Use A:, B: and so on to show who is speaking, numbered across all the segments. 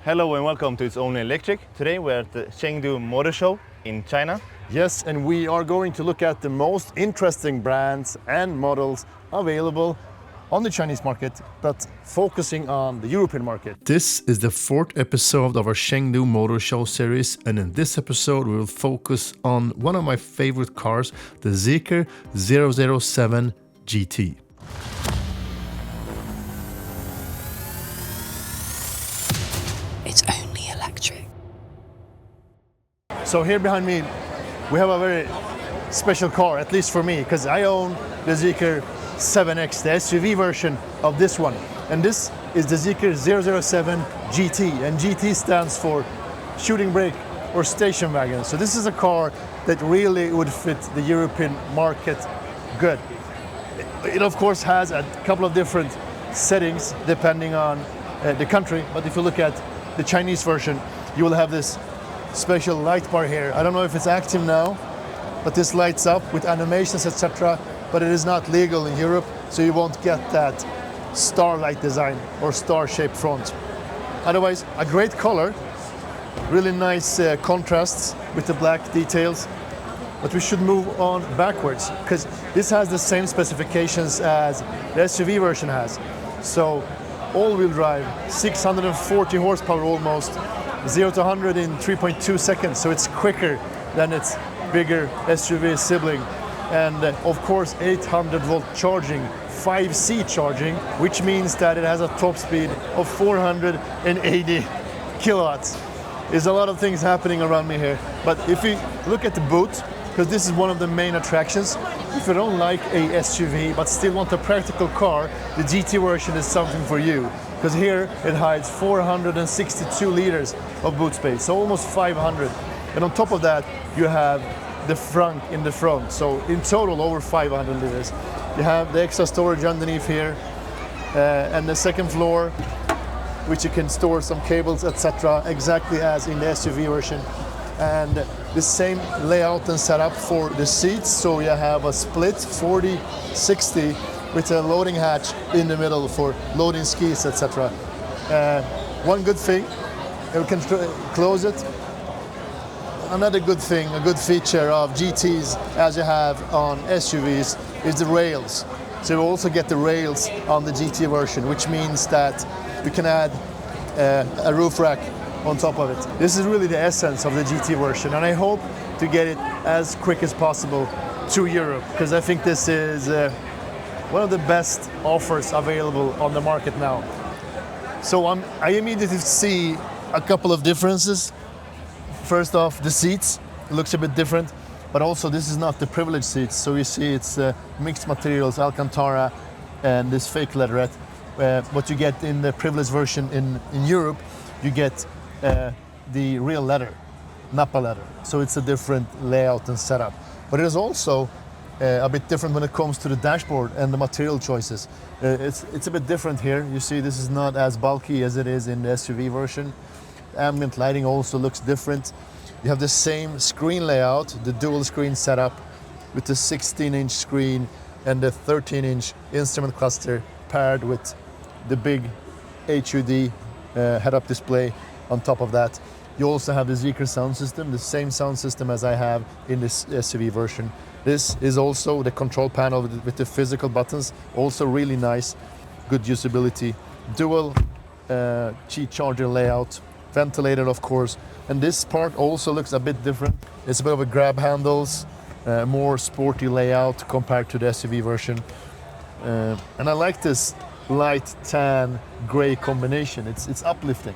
A: Hello and welcome to It's Only Electric. Today we're at the Chengdu Motor Show in China.
B: Yes, and we are going to look at the most interesting brands and models available on the Chinese market, but focusing on the European market.
C: This is the fourth episode of our Chengdu Motor Show series, and in this episode we will focus on one of my favorite cars, the Zeekr 007 GT.
D: It's only electric.
B: So here behind me, we have a very special car, at least for me, because I own the Zeekr 7X, the SUV version of this one. And this is the Zeekr 007 GT, and GT stands for shooting brake or station wagon. So this is a car that really would fit the European market good. It of course has a couple of different settings depending on the country, but if you look at the Chinese version, you will have this special light bar here. I don't know if it's active now, but this lights up with animations, etc. But it is not legal in Europe, so you won't get that starlight design or star-shaped front. Otherwise, a great color, really nice contrasts with the black details. But we should move on backwards, because this has the same specifications as the SUV version has. So all-wheel drive, 640 horsepower almost, 0 to 100 in 3.2 seconds, so it's quicker than its bigger SUV sibling. And of course 800 volt charging, 5C charging, which means that it has a top speed of 480 kilowatts. There's a lot of things happening around me here, but if we look at the boot, because this is one of the main attractions, if you don't like a SUV but still want a practical car, the GT version is something for you. Because here it hides 462 liters of boot space, so almost 500. And on top of that, you have the frunk in the front, so in total over 500 liters. You have the extra storage underneath here, and the second floor, which you can store some cables, etc., exactly as in the SUV version. And the same layout and setup for the seats, so you have a split 40-60 with a loading hatch in the middle for loading skis, etc. One good thing, you can close it. Another good thing, a good feature of GTs, as you have on SUVs, is the rails. So you also get the rails on the GT version, which means that you can add a roof rack on top of it. This is really the essence of the GT version, and I hope to get it as quick as possible to Europe, because I think this is one of the best offers available on the market now. So I immediately see a couple of differences. First off, the seats, it looks a bit different, but also this is not the privileged seats. So you see it's mixed materials, Alcantara, and this fake leatherette. What you get in the privileged version in Europe, you get the real leather, Nappa leather. So it's a different layout and setup. But it is also a bit different when it comes to the dashboard and the material choices. It's a bit different here. You see this is not as bulky as it is in the SUV version. Ambient lighting also looks different. You have the same screen layout, the dual screen setup with the 16-inch screen and the 13-inch instrument cluster paired with the big HUD head-up display on top of that. You also have the Zeekr sound system, the same sound system as I have in this SUV version. This is also the control panel with the physical buttons, also really nice, good usability. Dual Qi charger layout, ventilated of course, and this part also looks a bit different. It's a bit of a grab handles, more sporty layout compared to the SUV version. And I like this light tan gray combination. It's uplifting.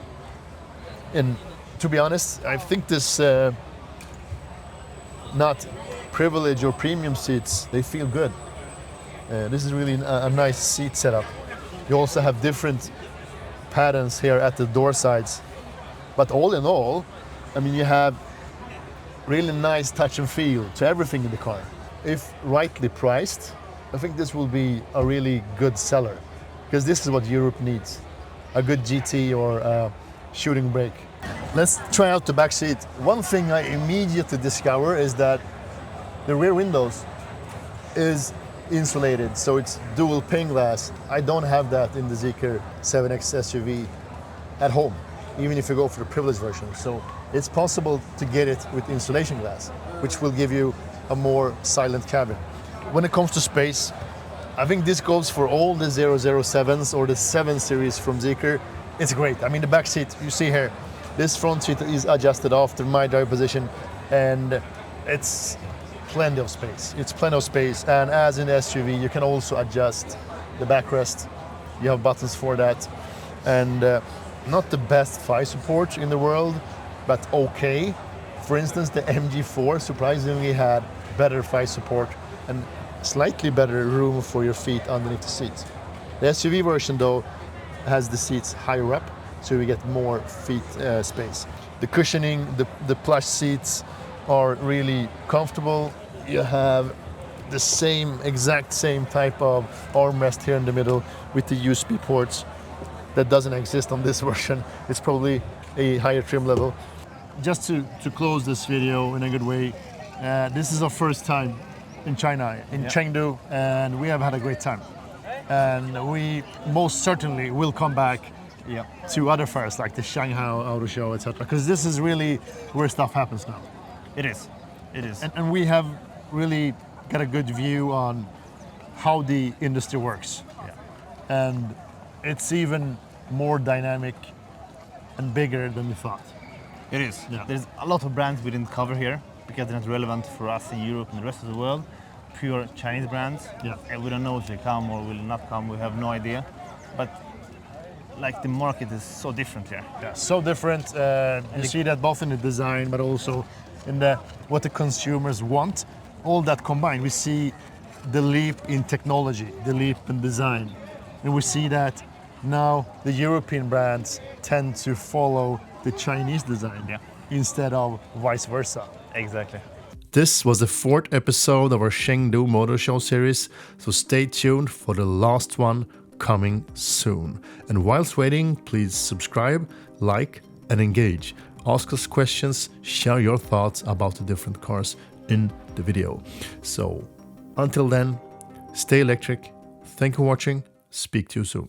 B: And to be honest, I think this not privilege or premium seats, they feel good. This is really a nice seat setup. You also have different patterns here at the door sides. But all in all, I mean, you have really nice touch and feel to everything in the car. If rightly priced, I think this will be a really good seller, because this is what Europe needs, a good GT or a shooting brake. Let's try out the back seat. One thing I immediately discover is that the rear windows is insulated, so it's dual pane glass. I don't have that in the Zeekr 7X SUV at home. even if you go for the privileged version. So it's possible to get it with insulation glass, which will give you a more silent cabin. When it comes to space, I think this goes for all the 007s or the 7 series from Zeekr. It's great. I mean, the back seat, you see here, this front seat is adjusted after my drive position, and it's plenty of space. It's plenty of space, and as in the SUV, you can also adjust the backrest. You have buttons for that, and not the best thigh support in the world, but okay. For instance, the MG4 surprisingly had better thigh support and slightly better room for your feet underneath the seats. The SUV version, though, has the seats higher up, so we get more feet space. The cushioning, the plush seats are really comfortable. You have the exact same type of armrest here in the middle with the USB ports that doesn't exist on this version. It's probably a higher trim level. Just to close this video in a good way, this is our first time in China, in Chengdu, and we have had a great time. And we most certainly will come back to other fairs like the Shanghai Auto Show, etc. Because this is really where stuff happens now.
A: It is. It is.
B: And we have really got a good view on how the industry works. Yeah. And it's even more dynamic and bigger than we thought.
A: It is.
B: Yeah.
A: There's a lot of brands we didn't cover here because they're not relevant for us in Europe and the rest of the world. Pure Chinese brands.
B: Yeah.
A: And we don't know if they come or will not come. We have no idea. But like the market is so different here.
B: Yeah, so different. You see that both in the design, but also in what the consumers want. All that combined, we see the leap in technology, the leap in design, and we see that now the European brands tend to follow the Chinese design instead of vice versa.
A: Exactly.
C: This was the 4th episode of our Chengdu Motor Show series, so stay tuned for the last one coming soon. And whilst waiting, please subscribe, like, and engage. Ask us questions, share your thoughts about the different cars in the video. So until then, stay electric. Thank you for watching. Speak to you soon.